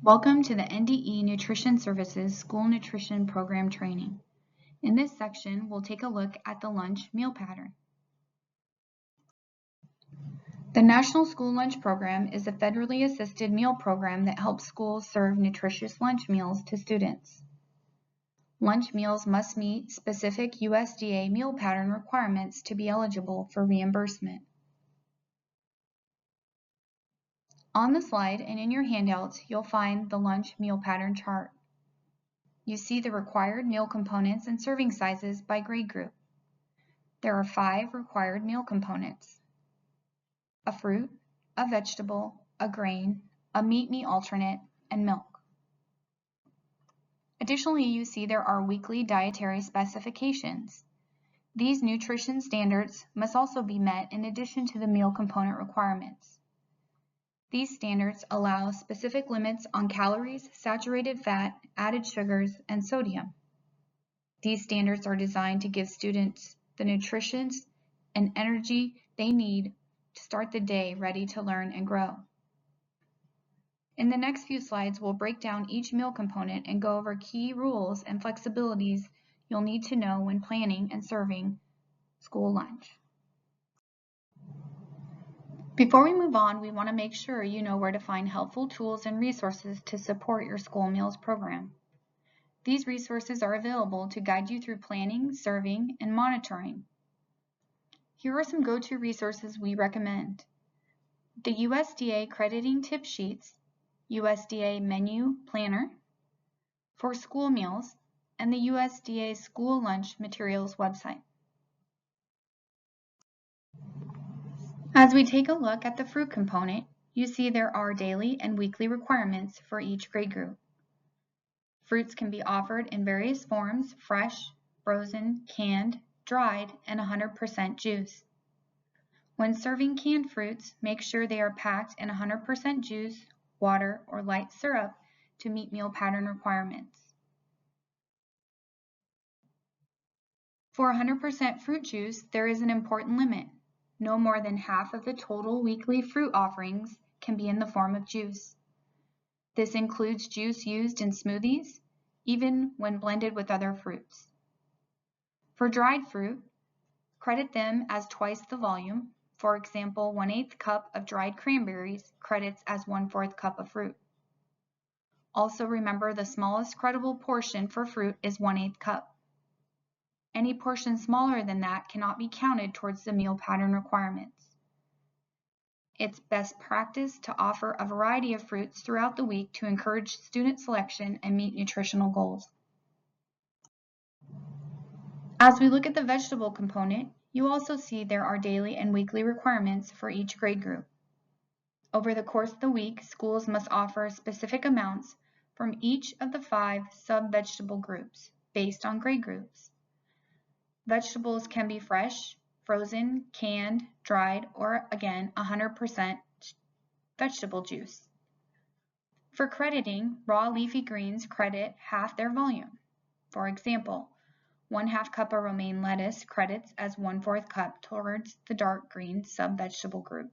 Welcome to the NDE Nutrition Services School Nutrition Program Training. In this section, we'll take a look at the lunch meal pattern. The National School Lunch Program is a federally assisted meal program that helps schools serve nutritious lunch meals to students. Lunch meals must meet specific USDA meal pattern requirements to be eligible for reimbursement. On the slide and in your handouts, you'll find the lunch meal pattern chart. You see the required meal components and serving sizes by grade group. There are 5 required meal components: a fruit, a vegetable, a grain, a meat alternate, and milk. Additionally, you see there are weekly dietary specifications. These nutrition standards must also be met in addition to the meal component requirements. These standards allow specific limits on calories, saturated fat, added sugars, and sodium. These standards are designed to give students the nutrition and energy they need to start the day ready to learn and grow. In the next few slides, we'll break down each meal component and go over key rules and flexibilities you'll need to know when planning and serving school lunch. Before we move on, we want to make sure you know where to find helpful tools and resources to support your school meals program. These resources are available to guide you through planning, serving, and monitoring. Here are some go-to resources we recommend: the USDA crediting tip sheets, USDA menu planner for school meals, and the USDA school lunch materials website. As we take a look at the fruit component, you see there are daily and weekly requirements for each grade group. Fruits can be offered in various forms: fresh, frozen, canned, dried, and 100% juice. When serving canned fruits, make sure they are packed in 100% juice, water, or light syrup to meet meal pattern requirements. For 100% fruit juice, there is an important limit. No more than half of the total weekly fruit offerings can be in the form of juice. This includes juice used in smoothies, even when blended with other fruits. For dried fruit, credit them as twice the volume. For example, 1/8 cup of dried cranberries credits as 1/4 cup of fruit. Also remember, the smallest credible portion for fruit is 1/8 cup. Any portion smaller than that cannot be counted towards the meal pattern requirements. It's best practice to offer a variety of fruits throughout the week to encourage student selection and meet nutritional goals. As we look at the vegetable component, you also see there are daily and weekly requirements for each grade group. Over the course of the week, schools must offer specific amounts from each of the 5 sub-vegetable groups based on grade groups. Vegetables can be fresh, frozen, canned, dried, or again, 100% vegetable juice. For crediting, raw leafy greens credit half their volume. For example, 1/2 cup of romaine lettuce credits as 1/4 cup towards the dark green sub-vegetable group.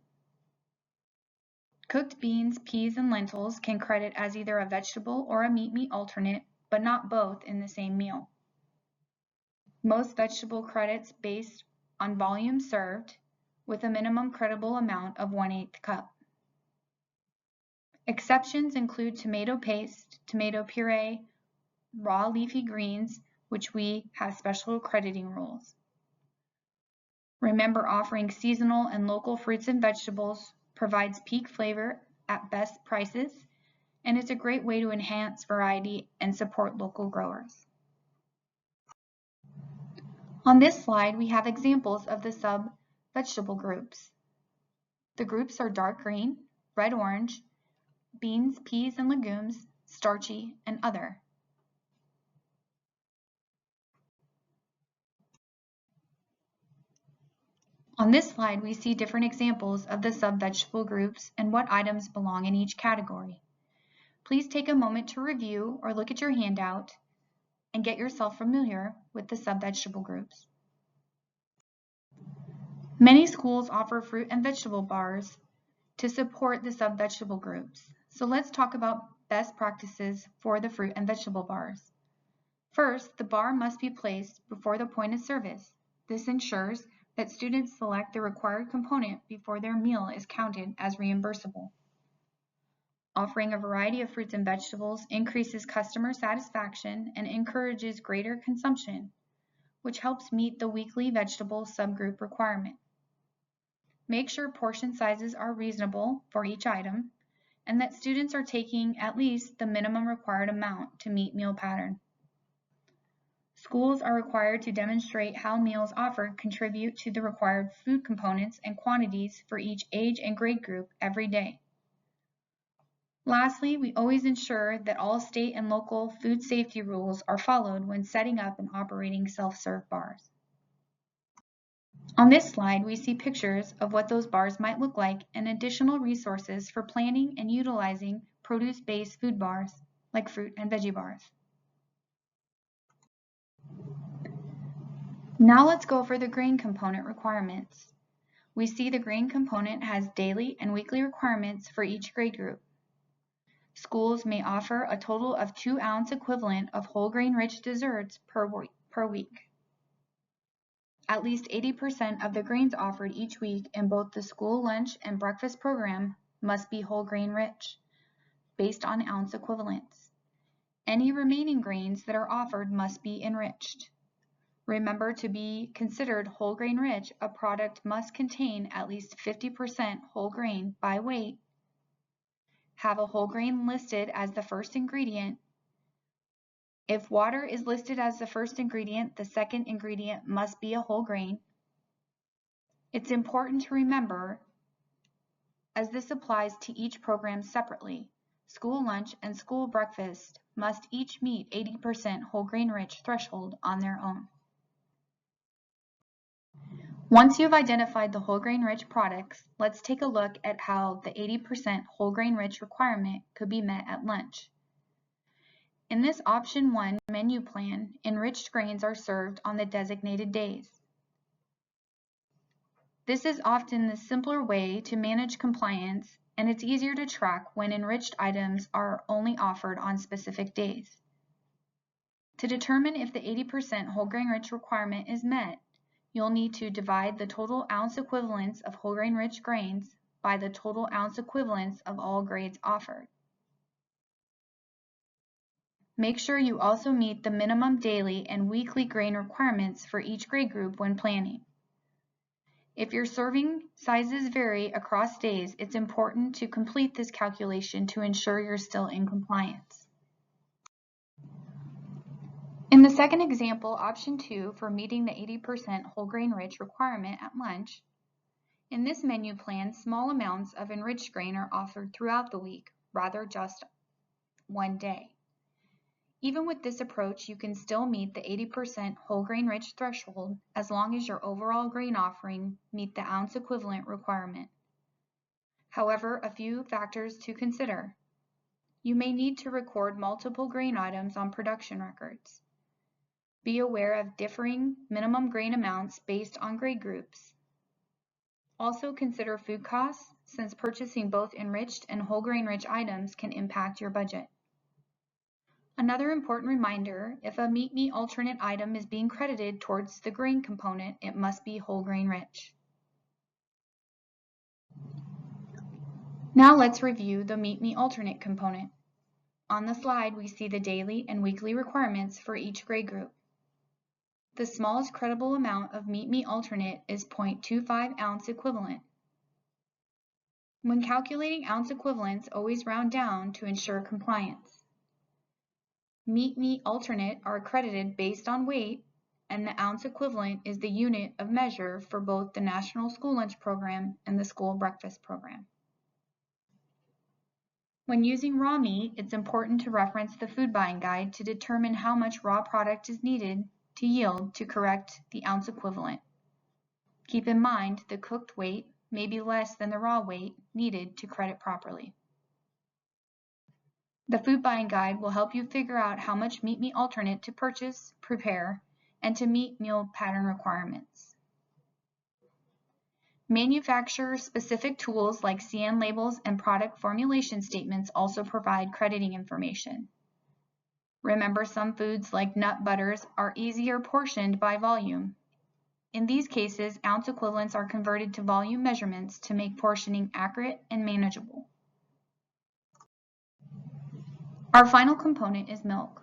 Cooked beans, peas, and lentils can credit as either a vegetable or a meat alternate, but not both in the same meal. Most vegetable credits based on volume served, with a minimum creditable amount of 1/8 cup. Exceptions include tomato paste, tomato puree, raw leafy greens, which we have special crediting rules. Remember, offering seasonal and local fruits and vegetables provides peak flavor at best prices, and is a great way to enhance variety and support local growers. On this slide, we have examples of the sub-vegetable groups. The groups are dark green, red-orange, beans, peas, and legumes, starchy, and other. On this slide, we see different examples of the sub-vegetable groups and what items belong in each category. Please take a moment to review or look at your handout and get yourself familiar with the sub-vegetable groups. Many schools offer fruit and vegetable bars to support the sub-vegetable groups. So let's talk about best practices for the fruit and vegetable bars. First, the bar must be placed before the point of service. This ensures that students select the required component before their meal is counted as reimbursable. Offering a variety of fruits and vegetables increases customer satisfaction and encourages greater consumption, which helps meet the weekly vegetable subgroup requirement. Make sure portion sizes are reasonable for each item and that students are taking at least the minimum required amount to meet meal pattern. Schools are required to demonstrate how meals offered contribute to the required food components and quantities for each age and grade group every day. Lastly, we always ensure that all state and local food safety rules are followed when setting up and operating self-serve bars. On this slide, we see pictures of what those bars might look like and additional resources for planning and utilizing produce-based food bars, like fruit and veggie bars. Now let's go over the grain component requirements. We see the grain component has daily and weekly requirements for each grade group. Schools may offer a total of 2-ounce equivalent of whole grain rich desserts per week. At least 80% of the grains offered each week in both the school lunch and breakfast program must be whole grain rich, based on ounce equivalents. Any remaining grains that are offered must be enriched. Remember, to be considered whole grain rich, a product must contain at least 50% whole grain by weight, have a whole grain listed as the first ingredient. If water is listed as the first ingredient, the second ingredient must be a whole grain. It's important to remember, as this applies to each program separately, school lunch and school breakfast must each meet 80% whole grain rich threshold on their own. Once you've identified the whole grain rich products, let's take a look at how the 80% whole grain rich requirement could be met at lunch. In this option 1 menu plan, enriched grains are served on the designated days. This is often the simpler way to manage compliance, and it's easier to track when enriched items are only offered on specific days. To determine if the 80% whole grain rich requirement is met, you'll need to divide the total ounce equivalents of whole grain rich grains by the total ounce equivalents of all grades offered. Make sure you also meet the minimum daily and weekly grain requirements for each grade group when planning. If your serving sizes vary across days, it's important to complete this calculation to ensure you're still in compliance. In the second example, option 2 for meeting the 80% whole grain rich requirement at lunch, in this menu plan, small amounts of enriched grain are offered throughout the week, rather just one day. Even with this approach, you can still meet the 80% whole grain rich threshold as long as your overall grain offering meet the ounce equivalent requirement. However, a few factors to consider. You may need to record multiple grain items on production records. Be aware of differing minimum grain amounts based on grade groups. Also consider food costs, since purchasing both enriched and whole grain rich items can impact your budget. Another important reminder, if a meat alternate item is being credited towards the grain component, it must be whole grain rich. Now let's review the meat alternate component. On the slide, we see the daily and weekly requirements for each grade group. The smallest credible amount of meat alternate is 0.25 ounce equivalent. When calculating ounce equivalents, always round down to ensure compliance. Meat alternate are credited based on weight, and the ounce equivalent is the unit of measure for both the National School Lunch Program and the School Breakfast Program. When using raw meat, it's important to reference the food buying guide to determine how much raw product is needed to yield to correct the ounce equivalent. Keep in mind the cooked weight may be less than the raw weight needed to credit properly. The food buying guide will help you figure out how much meat alternate to purchase, prepare, and to meet meal pattern requirements. Manufacturer-specific tools like CN labels and product formulation statements also provide crediting information. Remember, some foods like nut butters are easier portioned by volume. In these cases, ounce equivalents are converted to volume measurements to make portioning accurate and manageable. Our final component is milk.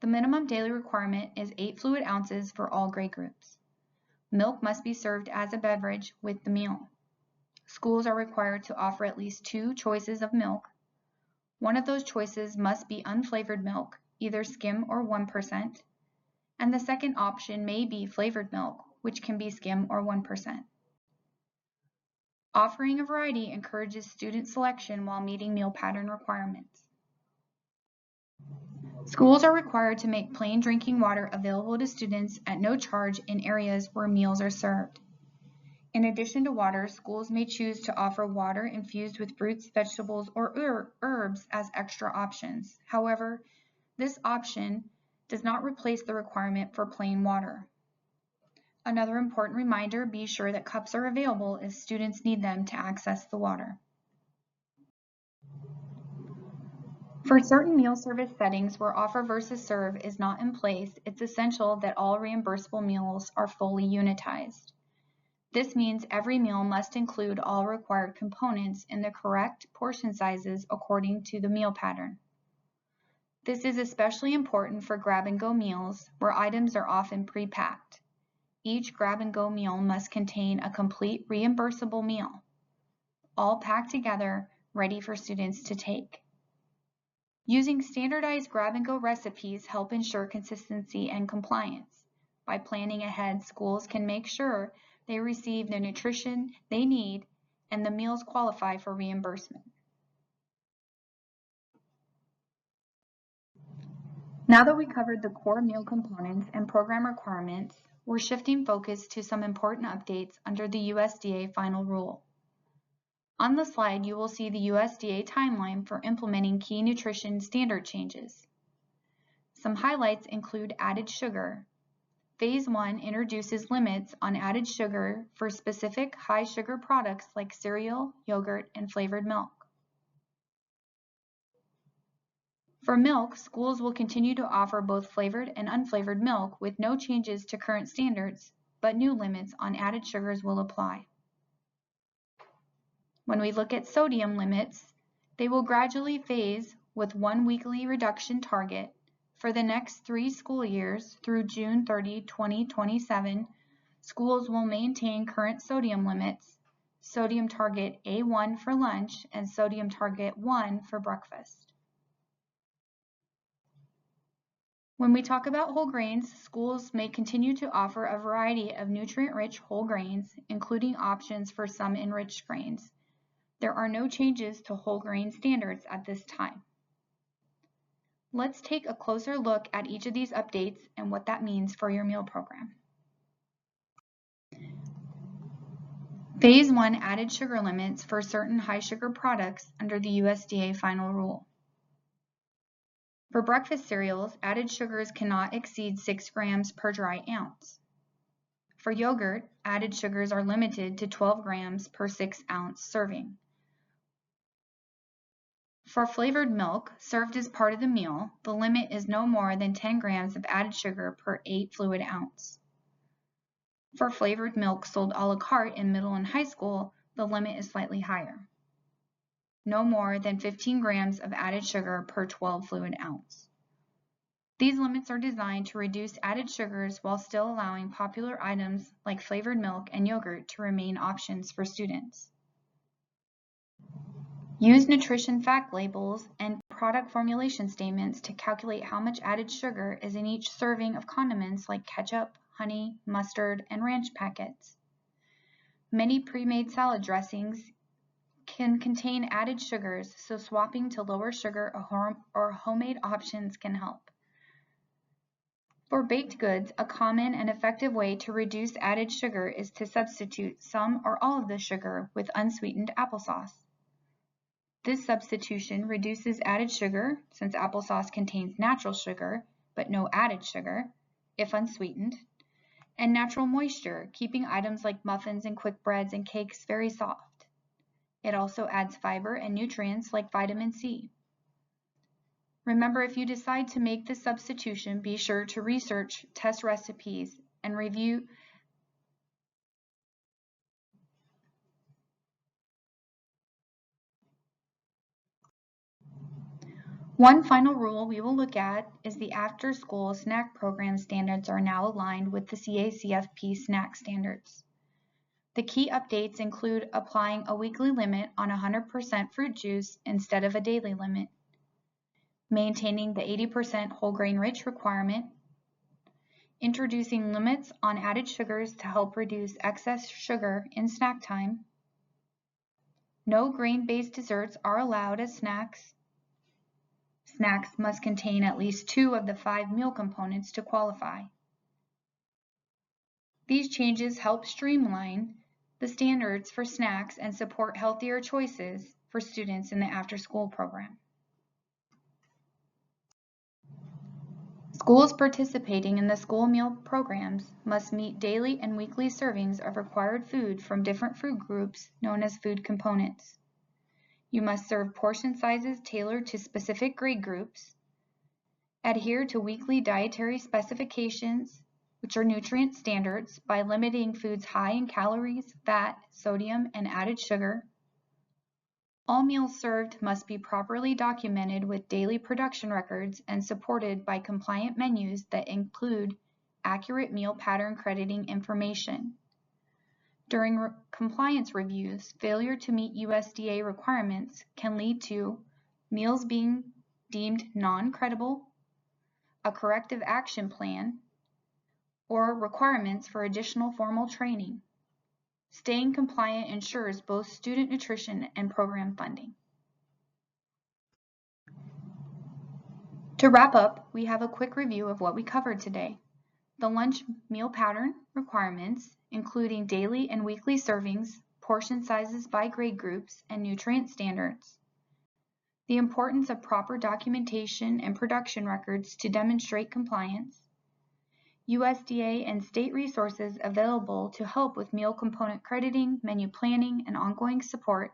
The minimum daily requirement is 8 fluid ounces for all grade groups. Milk must be served as a beverage with the meal. Schools are required to offer at least 2 choices of milk. One of those choices must be unflavored milk, either skim or 1%, and the second option may be flavored milk, which can be skim or 1%. Offering a variety encourages student selection while meeting meal pattern requirements. Schools are required to make plain drinking water available to students at no charge in areas where meals are served. In addition to water, schools may choose to offer water infused with fruits, vegetables, or herbs as extra options. However, this option does not replace the requirement for plain water. Another important reminder, be sure that cups are available if students need them to access the water. For certain meal service settings where offer versus serve is not in place, it's essential that all reimbursable meals are fully unitized. This means every meal must include all required components in the correct portion sizes according to the meal pattern. This is especially important for grab-and-go meals where items are often pre-packed. Each grab-and-go meal must contain a complete reimbursable meal, all packed together, ready for students to take. Using standardized grab-and-go recipes help ensure consistency and compliance. By planning ahead, schools can make sure they receive the nutrition they need and the meals qualify for reimbursement. Now that we covered the core meal components and program requirements, we're shifting focus to some important updates under the USDA final rule. On the slide, you will see the USDA timeline for implementing key nutrition standard changes. Some highlights include added sugar. Phase 1 introduces limits on added sugar for specific high sugar products like cereal, yogurt, and flavored milk. For milk, schools will continue to offer both flavored and unflavored milk with no changes to current standards, but new limits on added sugars will apply. When we look at sodium limits, they will gradually phase with 1 weekly reduction target. For the next 3 school years through June 30, 2027, schools will maintain current sodium limits, sodium target A1 for lunch and sodium target 1 for breakfast. When we talk about whole grains, schools may continue to offer a variety of nutrient-rich whole grains, including options for some enriched grains. There are no changes to whole grain standards at this time. Let's take a closer look at each of these updates and what that means for your meal program. Phase 1 added sugar limits for certain high sugar products under the USDA final rule. For breakfast cereals, added sugars cannot exceed 6 grams per dry ounce. For yogurt, added sugars are limited to 12 grams per 6-ounce serving. For flavored milk served as part of the meal, the limit is no more than 10 grams of added sugar per 8 fluid ounce. For flavored milk sold a la carte in middle and high school, the limit is slightly higher. No more than 15 grams of added sugar per 12 fluid ounce. These limits are designed to reduce added sugars while still allowing popular items like flavored milk and yogurt to remain options for students. Use nutrition fact labels and product formulation statements to calculate how much added sugar is in each serving of condiments like ketchup, honey, mustard, and ranch packets. Many pre-made salad dressings can contain added sugars, so swapping to lower sugar or homemade options can help. For baked goods, a common and effective way to reduce added sugar is to substitute some or all of the sugar with unsweetened applesauce. This substitution reduces added sugar, since applesauce contains natural sugar, but no added sugar, if unsweetened, and natural moisture, keeping items like muffins and quick breads and cakes very soft. It also adds fiber and nutrients like vitamin C. Remember, if you decide to make this substitution, be sure to research, test recipes, and review. One final rule we will look at is the after-school snack program standards are now aligned with the CACFP snack standards. The key updates include applying a weekly limit on 100% fruit juice instead of a daily limit, maintaining the 80% whole grain rich requirement, introducing limits on added sugars to help reduce excess sugar in snack time. No grain-based desserts are allowed as snacks. Snacks must contain at least 2 of the 5 meal components to qualify. These changes help streamline the standards for snacks and support healthier choices for students in the after-school program. Schools participating in the school meal programs must meet daily and weekly servings of required food from different food groups known as food components. You must serve portion sizes tailored to specific grade groups, adhere to weekly dietary specifications, which are nutrient standards, by limiting foods high in calories, fat, sodium, and added sugar. All meals served must be properly documented with daily production records and supported by compliant menus that include accurate meal pattern crediting information. During compliance reviews, failure to meet USDA requirements can lead to meals being deemed non-credible, a corrective action plan, or requirements for additional formal training. Staying compliant ensures both student nutrition and program funding. To wrap up, we have a quick review of what we covered today. The lunch meal pattern requirements, including daily and weekly servings, portion sizes by grade groups, and nutrient standards. The importance of proper documentation and production records to demonstrate compliance. USDA and state resources available to help with meal component crediting, menu planning, and ongoing support.